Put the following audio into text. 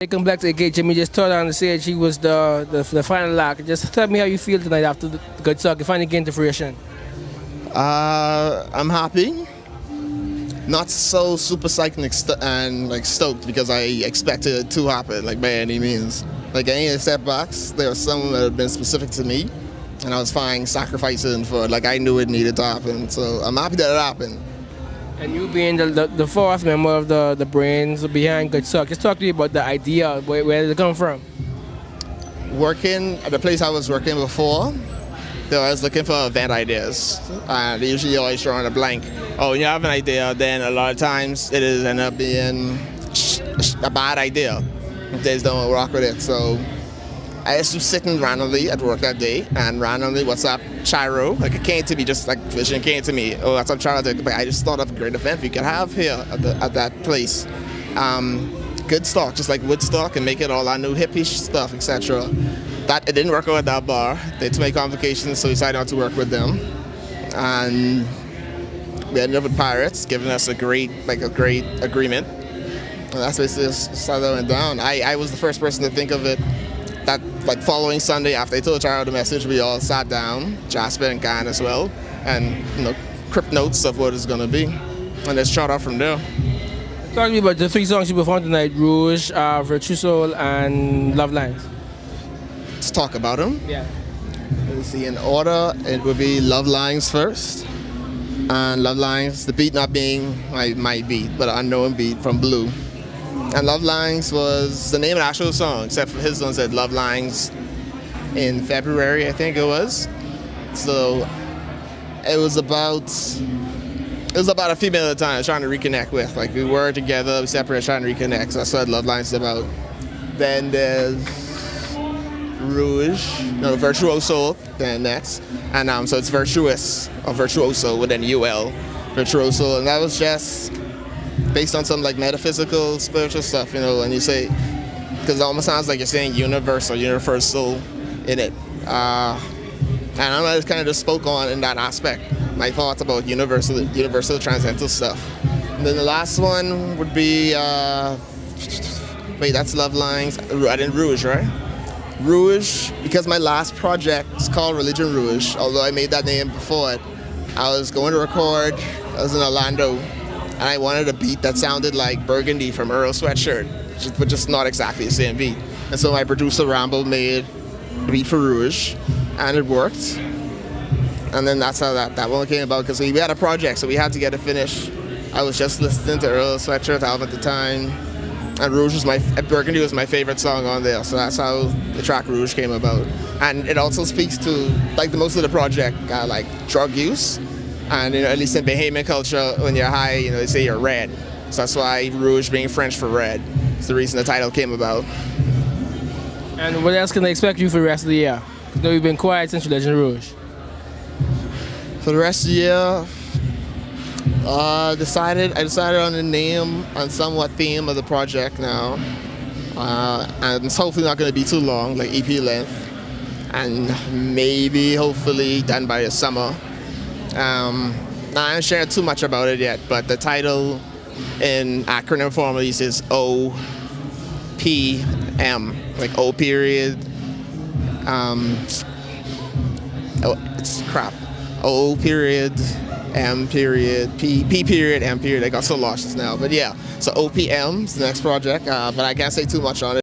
Jay Complex, aka Jimmy, just told on the stage he was the final lock. Just tell me how you feel tonight after the GOODSTOCK finally came to fruition. I'm happy. Not so super psyched and like stoked because I expected it to happen, like by any means. Like any of the setbacks, there were some that had been specific to me, and I was fine sacrificing for it. Like I knew it needed to happen, so I'm happy that it happened. And you being the fourth member of the brains behind GOODSTOCK, just talk to me about the idea. Where did it come from? Working at the place I was working before, I was looking for event ideas, and they usually always draw on a blank. Oh, when you have an idea, then a lot of times it is end up being a bad idea. They just don't rock with it. So I just was sitting randomly at work that day, and randomly, what's up, Chiro? Like it came to me, just like vision came to me. Oh, that's what I'm trying to do. But I just thought of a great event we could have here at that place. GOODSTOCK, just like Woodstock, and make it all our new hippie stuff, etc. That it didn't work out at that bar. They had too many complications, so we decided not to work with them. And we ended up with Pirates, giving us a great agreement. And that's basically how that went down. I was the first person to think of it. That like following Sunday after I told Charlie the message, we all sat down, Jasper and Gan as well, and crypt notes of what it's gonna be, and let's chart out from there. Talk to me about the three songs you performed tonight: Rouge, Virtuoso, and Love Lines. Let's talk about them. Yeah. Let's see, in order, it would be Love Lines first. And Love Lines, the beat not being my beat, but an unknown beat from Blue. And Love Lines was the name of the actual song, except for his one said Love Lines in February, I think it was. So it was about a female at the time I was trying to reconnect with. Like we were together, we separated, trying to reconnect. So that's what Love Lines is about. Then there's Rouge, Virtuoso, then next. And so it's Virtuous, or Virtuoso with an UL, Virtuoso. And that was just based on some like metaphysical, spiritual stuff, and you say, because it almost sounds like you're saying universal in it. And I just kind of just spoke on in that aspect, my thoughts about universal transcendental stuff. And then the last one would be, wait, that's Love Lines, I did Rouge, right? Rouge, because my last project is called Religion Rouge, although I made that name before it. I was going to record, I was in Orlando, and I wanted a beat that sounded like Burgundy from Earl Sweatshirt, but just not exactly the same beat. And so my producer Rambo made a beat for Rouge, and it worked. And then that's how that one came about, because we had a project, so we had to get it finished. I was just listening to Earl Sweatshirt album at the time, and Burgundy was my favorite song on there, so that's how the track Rouge came about. And it also speaks to, like the most of the project, like drug use. And at least in Bahamian culture, when you're high, they say you're red. So that's why Rouge being French for red. It's the reason the title came about. And what else can they expect you for the rest of the year? Because you've been quiet since Religion Rouge. For the rest of the year, I decided on the name and somewhat theme of the project now. And it's hopefully not going to be too long, like EP length. And maybe, hopefully, done by the summer. I haven't shared too much about it yet, but the title in acronym form at least is OPM, like O period. It's crap. O period, M period, P period, M period. I got so lost just now, but yeah. So OPM is the next project, but I can't say too much on it.